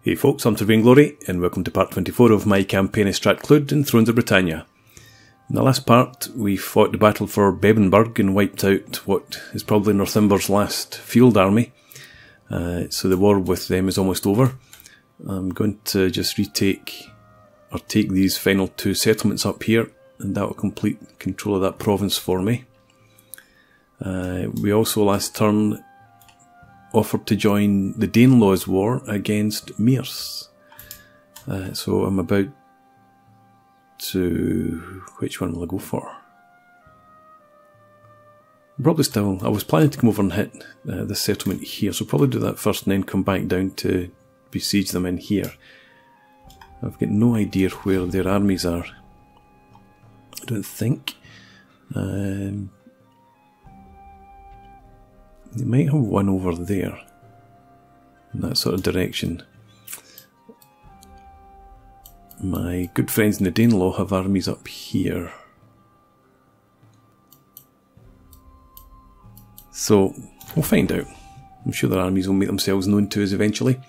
Hey folks, I'm Vainglory, and welcome to part 24 of my campaign of Strat Clud in Thrones of Britannia. In the last part, we fought the battle for Bebenburg and wiped out what is probably Northumber's last field army. So the war with them is almost over. I'm going to just take these final two settlements up here, and that will complete control of that province for me. We also last turn offered to join the Danelaw's war against Mierce. So I'm about to... which one will I go for? Probably still... I was planning to come over and hit this settlement here, so probably do that first and then come back down to besiege them in here. I've got no idea where their armies are. I don't think. They might have one over there, in that sort of direction. My good friends in the Danelaw have armies up here. So, we'll find out. I'm sure their armies will make themselves known to us eventually.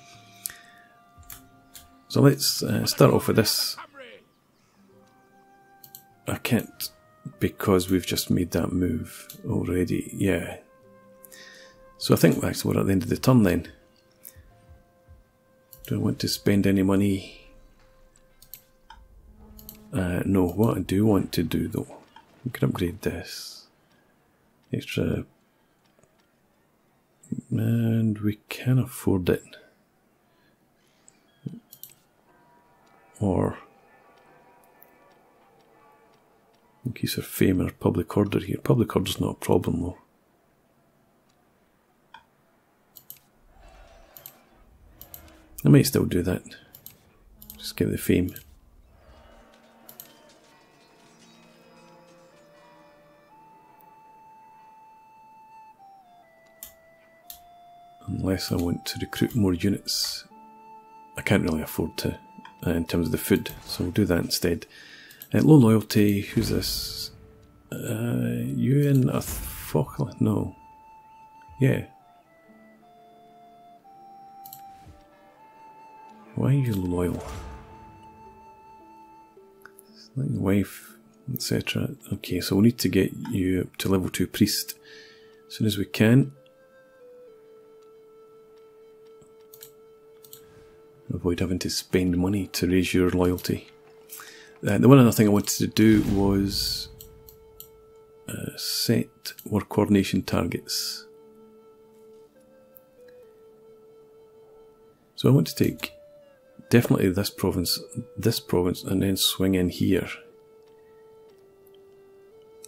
So let's start off with this. I can't, because we've just made that move already, yeah. So I think actually we're at the end of the turn then. Do I want to spend any money? No, what I do want to do though, we can upgrade this. Extra. And we can afford it. Or increase our fame or public order here. Public order's not a problem though. I might still do that. Just give the fame. Unless I want to recruit more units. I can't really afford to in terms of the food, so we'll do that instead. Low loyalty, who's this? You in Athfocla? No. Yeah. Why are you loyal? Like wife, etc. Okay, so we need to get you up to level 2 priest as soon as we can. Avoid having to spend money to raise your loyalty. The one other thing I wanted to do was set work coordination targets. So I want to take definitely this province, and then swing in here.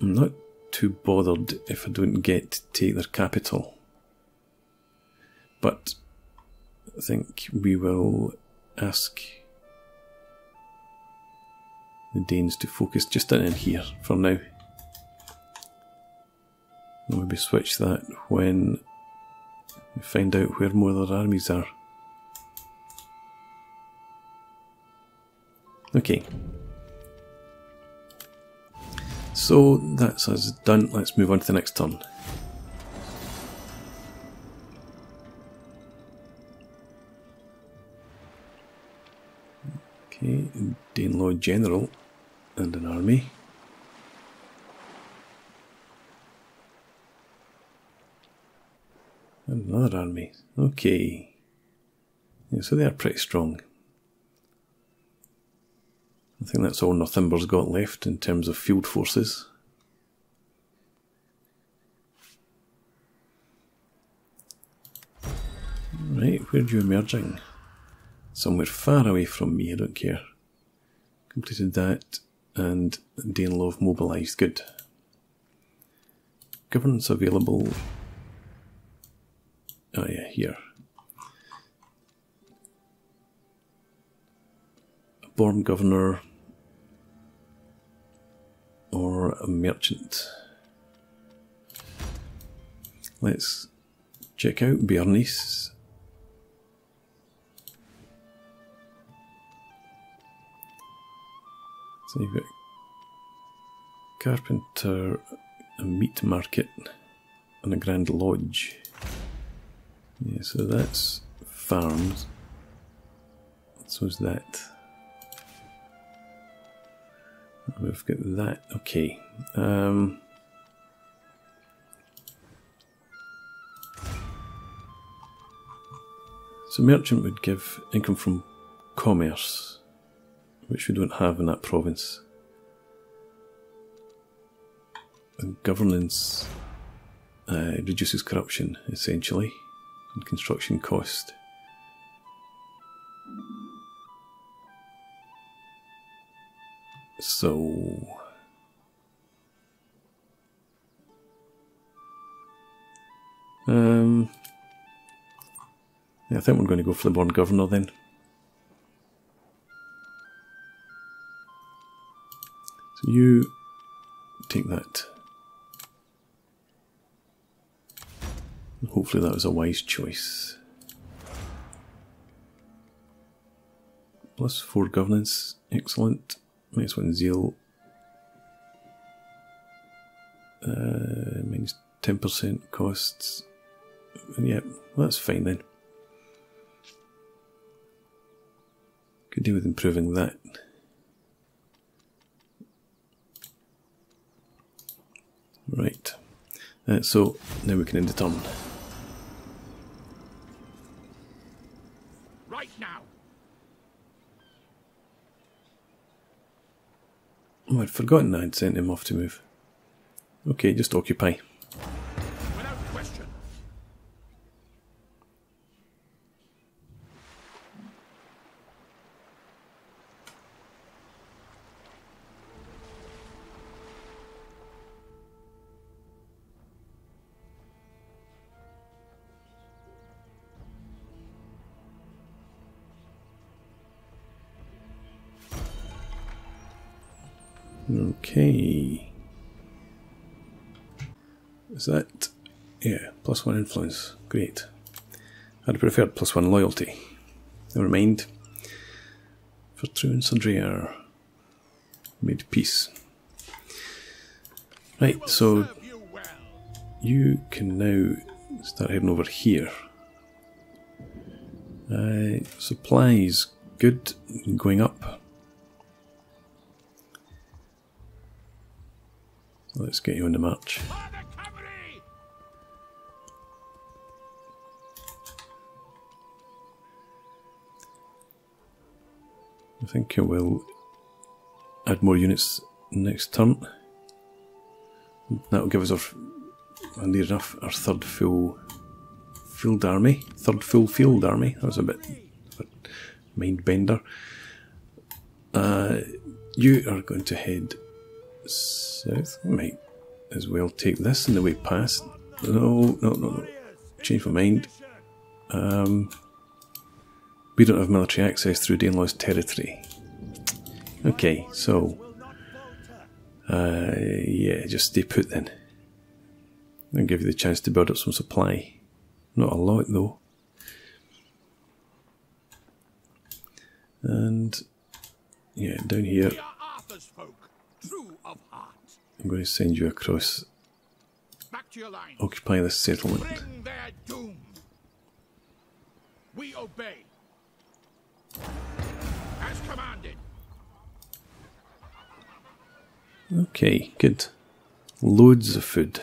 I'm not too bothered if I don't get to take their capital. But I think we will ask the Danes to focus just in here for now. We'll maybe switch that when we find out where more of their armies are. Okay. So that's us done. Let's move on to the next turn. Okay, Danelaw General and an army. And another army. Okay. Yeah, so they are pretty strong. I think that's all Northumber's got left in terms of field forces. Right, where are you emerging? Somewhere far away from me, I don't care. Completed that, and Danelaw mobilised, good. Governance available. Oh yeah, here. A born governor. Or a merchant. Let's check out Mirillis. So you've got carpenter, a meat market, and a grand lodge. Yeah, so that's farms. So is that. We've got that. Okay. So merchant would give income from commerce, which we don't have in that province. And governance reduces corruption, essentially, and construction cost. So yeah, I think we're going to go for the born governor then. So you take that. Hopefully that was a wise choice. +4 governance, excellent. -1 zeal. Minus 10% costs. Yeah, that's fine then. Could do with improving that. Right. So now we can end the turn. Right now. Oh, I'd forgotten I'd sent him off to move. Okay, just occupy. Without question. Okay. Is that... yeah, +1 influence. Great. I'd preferred +1 loyalty. Never mind. For True and Sundrier. Made peace. Right, so you can now start heading over here. Supplies, good, going up. Let's get you on the march. I think it will add more units next turn. That'll give us our, near enough, our third full field army. Third full field army. That was a bit of a mind bender. You are going to head south. I might as well take this on the way past. No. Change my mind. We don't have military access through Danelaw's territory. Okay, so yeah, just stay put then. I'll give you the chance to build up some supply. Not a lot though. And yeah, down here I'm going to send you across. Occupy this settlement. We obey. As commanded. Okay, good. Loads of food.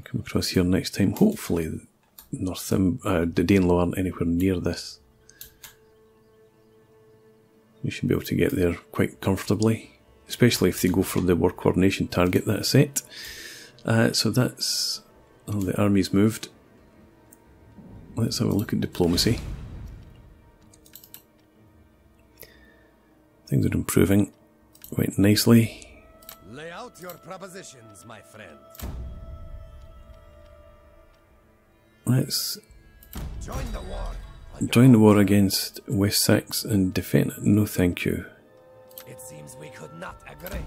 Come across here next time. Hopefully, the Danelaw aren't anywhere near this. We should be able to get there quite comfortably, especially if they go for the war coordination target that I set. So that's... oh, the army's moved. Let's have a look at diplomacy. Things are improving quite nicely. Lay out your propositions, my friend. Let's join the war. Join the war against West Sax and defend it. No thank you. It seems we could not agree.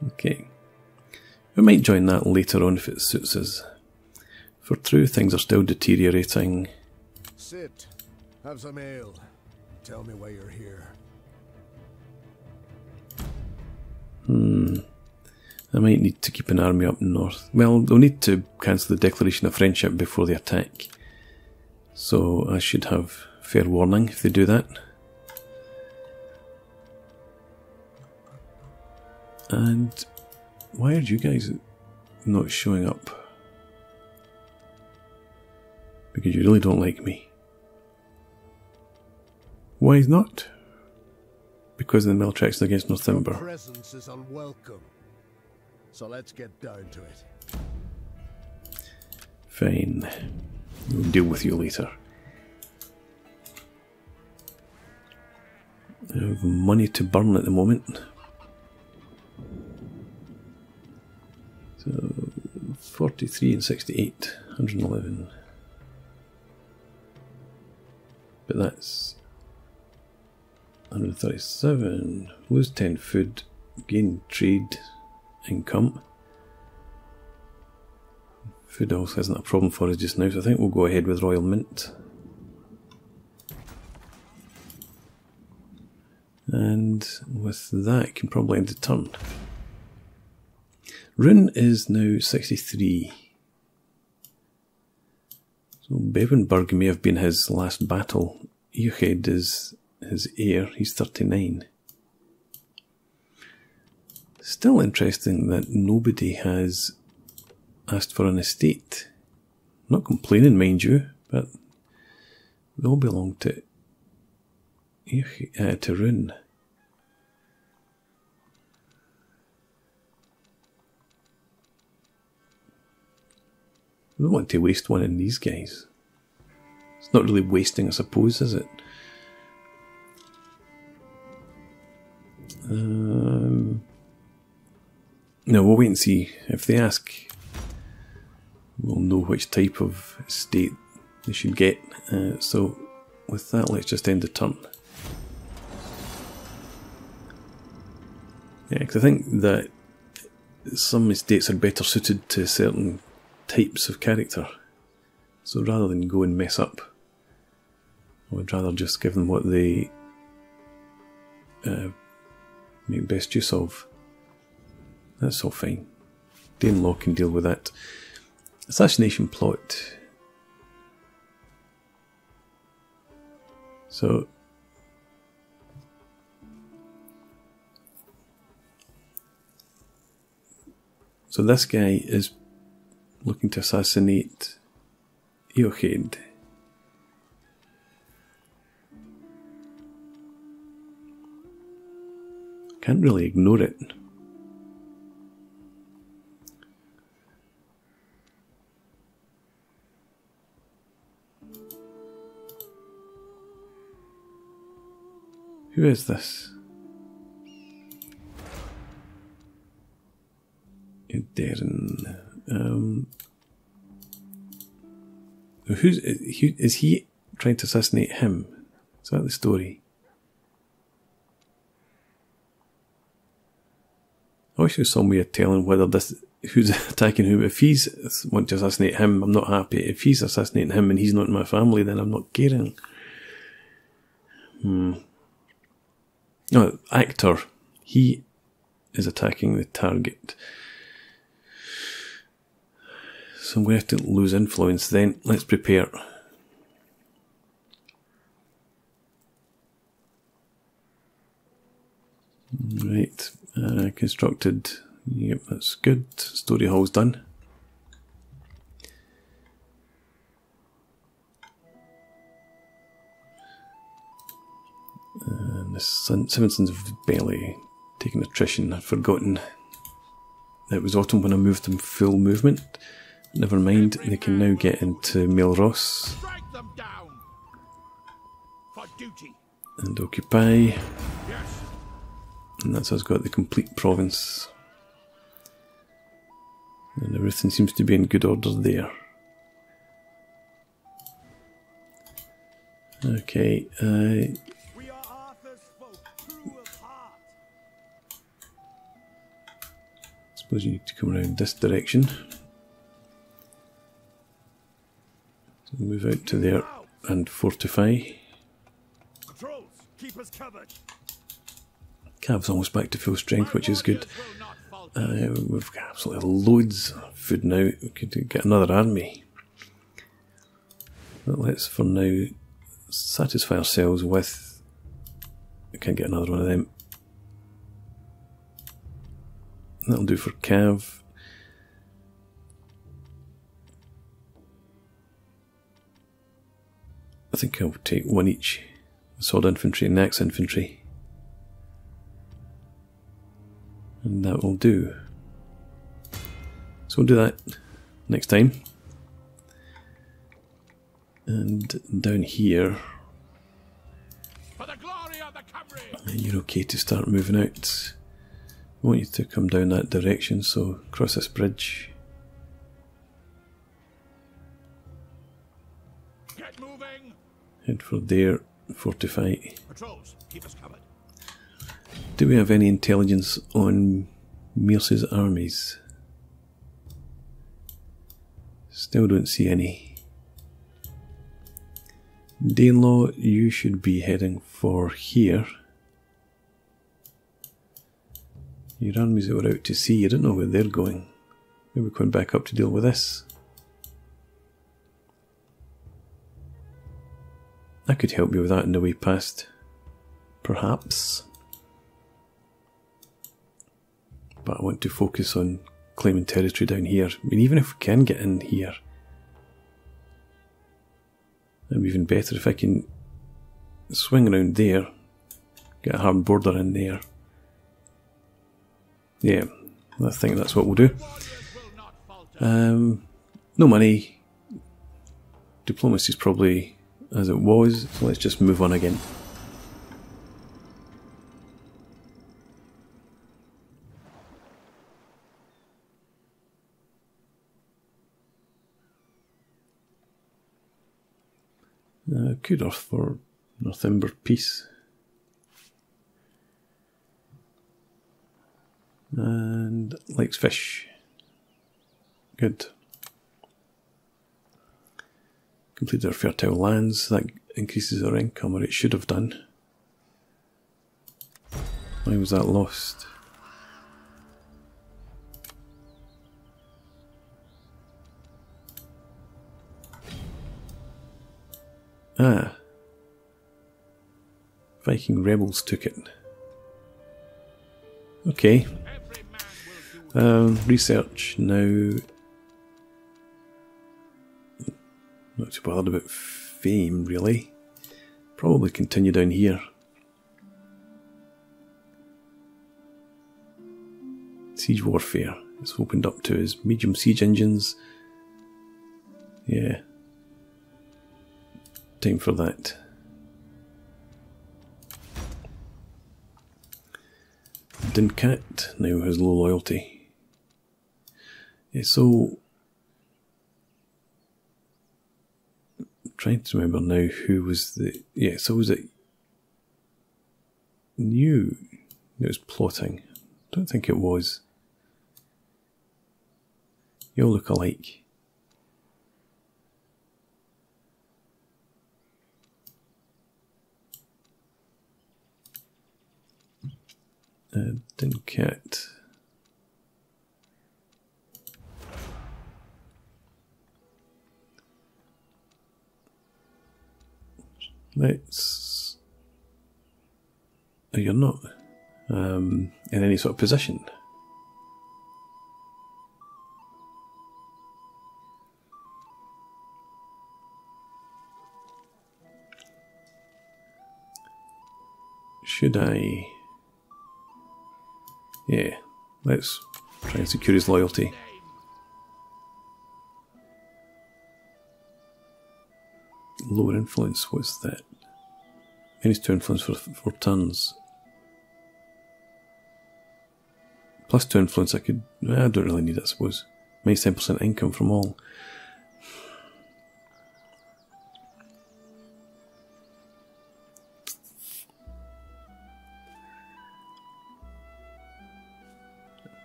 Okay. We might join that later on if it suits us. For True, things are still deteriorating. Sit. Have some ale. Tell me why you're here. I might need to keep an army up north. Well, they'll need to cancel the declaration of friendship before the attack. So I should have fair warning if they do that. And why are you guys not showing up? Because you really don't like me. Why not? Because of the military action against Northumber. Your presence is unwelcome. So let's get down to it. Fine. We'll deal with you later. I have money to burn at the moment. So 43 and 68, 111. But that's 137. Lose 10 food, gain trade income. Food also isn't a problem for us just now, so I think we'll go ahead with Royal Mint. And with that, can probably end the turn. Rune is now 63. So Bevenberg may have been his last battle. Eochaid is his heir, he's 39. Still interesting that nobody has asked for an estate. Not complaining, mind you, but they all belong to Rune. I don't want to waste one in these guys. It's not really wasting, I suppose, is it? No, we'll wait and see. If they ask, we'll know which type of estate they should get. So with that, let's just end the turn. Yeah, because I think that some estates are better suited to certain types of character. So rather than go and mess up, I would rather just give them what they make best use of. That's all fine. Danelaw can deal with that. Assassination plot. So this guy is looking to assassinate Eochaid. Can't really ignore it. Who is this? Darren. Is he trying to assassinate him? Is that the story? I wish there was some way of telling whether this who's attacking whom. If he's want to assassinate him, I'm not happy. If he's assassinating him and he's not in my family, then I'm not caring. No, actor. He is attacking the target. So I'm going to have to lose influence then. Let's prepare. Right. Constructed. Yep, that's good. Story hall's done. And the Seven Sons of Belly. Taking attrition. I'd forgotten that it was autumn when I moved them full movement. Never mind, they can now get into Mierce Strike them down. For duty. and occupy. Yes. And that's us got the complete province. And everything seems to be in good order there. Okay, We are Arthur's folk, true of heart. suppose you need to come around this direction. So move out to there and fortify. Patrols, keep us covered. Cav's almost back to full strength, which is good. We've got absolutely loads of food now. We could get another army. But let's for now satisfy ourselves with... I can't get another one of them. That'll do for Cav. I think I'll take one each. Sword infantry and axe infantry. And that will do. So we'll do that next time. And down here, For the glory of the Cymry! you're okay to start moving out. I want you to come down that direction, so cross this bridge. Get moving! Head for there, fortify. Patrols, keep us covered. Do we have any intelligence on Mierce's armies? Still don't see any. Danelaw, you should be heading for here. Your armies that were out to sea, I don't know where they're going. Maybe we're going back up to deal with this. I could help you with that in the way past, perhaps. But I want to focus on claiming territory down here. I mean, even if we can get in here, it'd be even better if I can swing around there, get a hard border in there. Yeah, I think that's what we'll do. No money. Diplomacy's probably as it was, so let's just move on again. Could offer for Northumber peace. And likes fish. Good. Completed our fertile lands. That increases our income, or it should have done. Why was that lost? Ah. Viking rebels took it. Okay. Research now. Not too bothered about fame, really. Probably continue down here. Siege warfare. It's opened up to his medium siege engines. Yeah. Time for that. Dincat now has low loyalty. Yeah, so I'm trying to remember now who was the... Yeah, so was it you that was plotting? I don't think it was. You all look alike. Dincat. Let's... Oh, you're not in any sort of position. Should I... Yeah, let's try and secure his loyalty. Lower influence, what's that? Minus 2 influence for 4 turns. Plus 2 influence I could... I don't really need it, I suppose. Minus 10% income from all.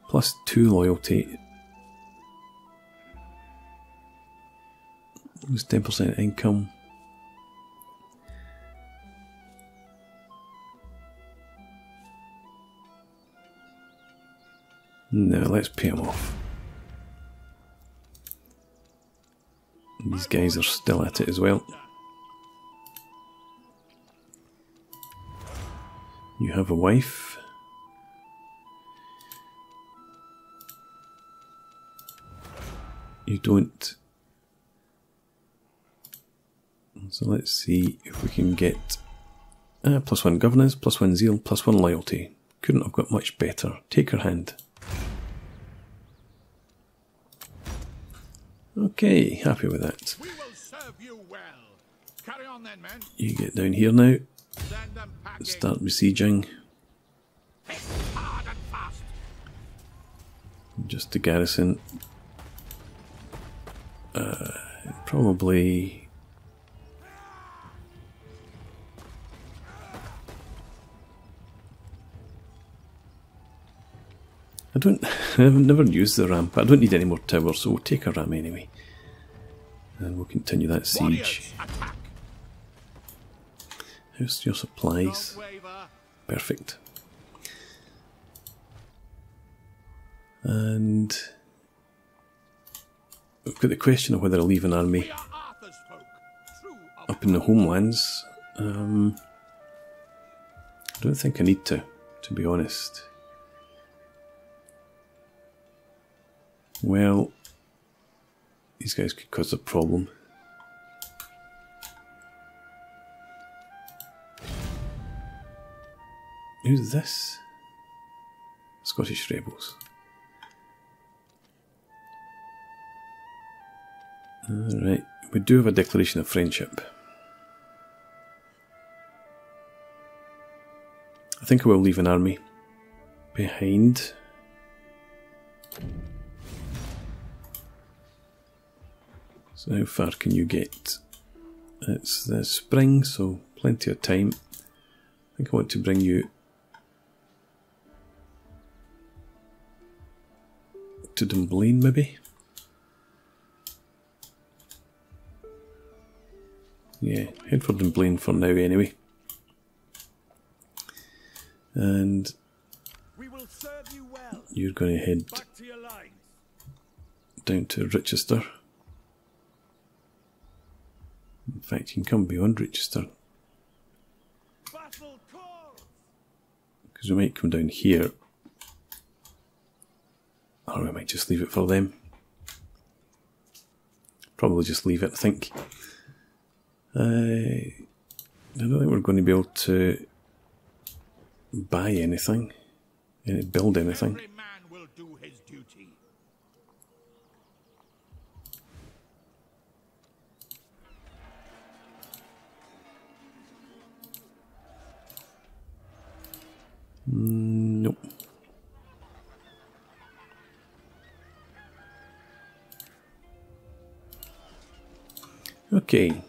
Plus 2 loyalty. Lose 10% income. Now let's pay him off. These guys are still at it as well. You have a wife. You don't. So let's see if we can get +1 governance, +1 zeal, +1 loyalty. Couldn't have got much better. Take her hand. Okay, happy with that. We will serve you well. Carry on then, men. You get down here now. Send them packing. Start besieging. Hit hard and fast. Just the garrison. Probably. I've never used the RAM, but I don't need any more towers, so we'll take a RAM anyway. And we'll continue that siege. Warriors, attack. How's your supplies? Don't waver. Perfect. And we've got the question of whether I leave an army We are Arthur's folk, true of up in the homelands. I don't think I need to be honest. Well, these guys could cause a problem. Who's this? Scottish rebels. Alright, we do have a declaration of friendship. I think I will leave an army behind. So how far can you get? It's the spring, so plenty of time. I think I want to bring you to Dunblane maybe? Yeah, head for Dunblane for now anyway. And We will serve you well. you're going to head Back to your lines. down to Rochester. In fact, you can come beyond Rochester, Battle calls. because we might come down here. Or we might just leave it for them. Probably just leave it, I think. I don't think we're going to be able to buy anything, build anything. every man will do his duty. Nope. Okay.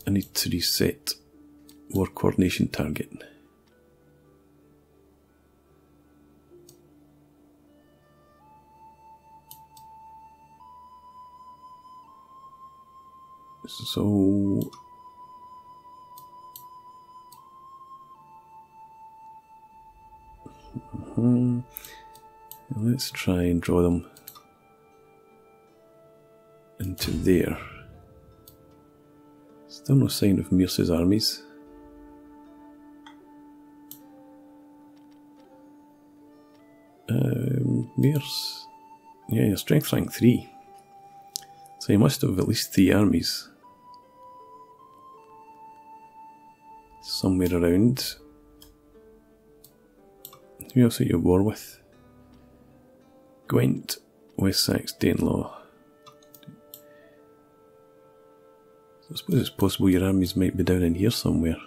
I need to reset war coordination target. So let's try and draw them into there. Still no sign of Mierce's armies. Mierce, yeah, your strength rank 3. So you must have at least 3 armies somewhere around. Who else are you at war with? Gwent, West Sax, Danelaw. I suppose it's possible your armies might be down in here somewhere.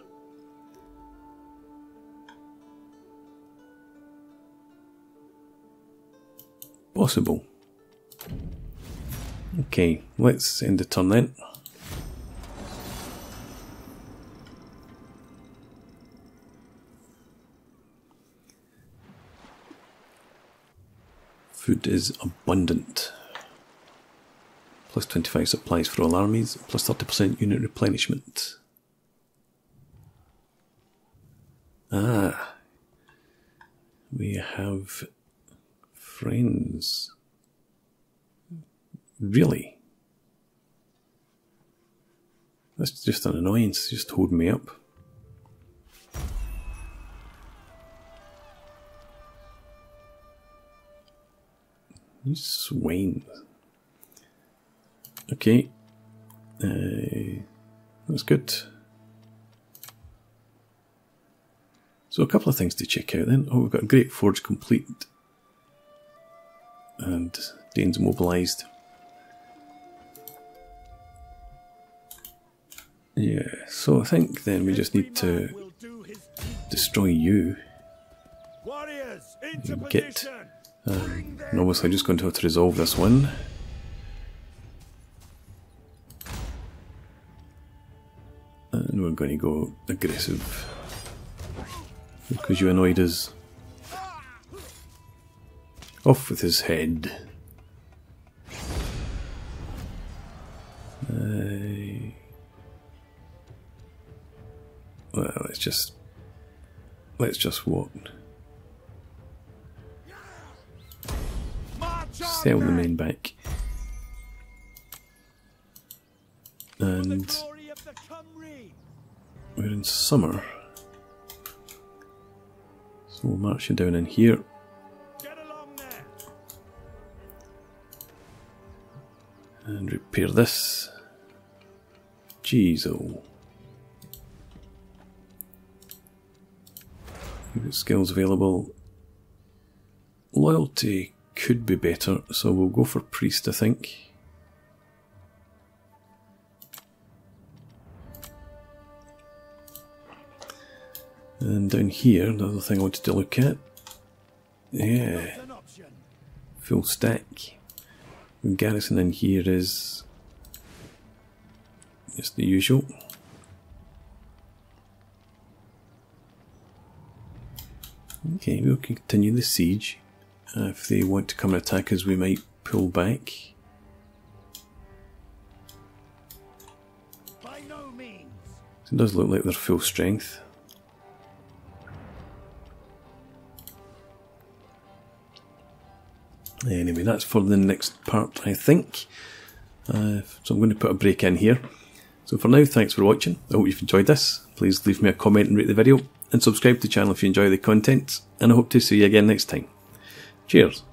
Possible. Okay, let's end the turn then. Food is abundant. Plus 25 supplies for all armies, plus 30% unit replenishment. Ah, We have friends. Really? That's just an annoyance, just holding me up. You swine. Okay. That's good. So a couple of things to check out then. Oh, we've got a Great Forge complete. And Dane's mobilised. Yeah, so I think then we just need to destroy you. And get... and obviously I'm just going to have to resolve this one. And we're going to go aggressive. Because you annoyed us. Off with his head. Well, let's just what? Sell the men back. And we're in summer. So we'll march you down in here. And repair this. Jeez, oh. We've got skills available. Loyalty could be better, so we'll go for priest, I think. And down here, another thing I wanted to look at. Yeah. Full stack. The garrison in here is just the usual. Okay, we'll continue the siege. If they want to come and attack us, we might pull back. By no means. So it does look like they're full strength. Anyway, that's for the next part, I think. So I'm going to put a break in here. So for now, thanks for watching. I hope you've enjoyed this. Please leave me a comment and rate the video. And subscribe to the channel if you enjoy the content. And I hope to see you again next time. Cheers.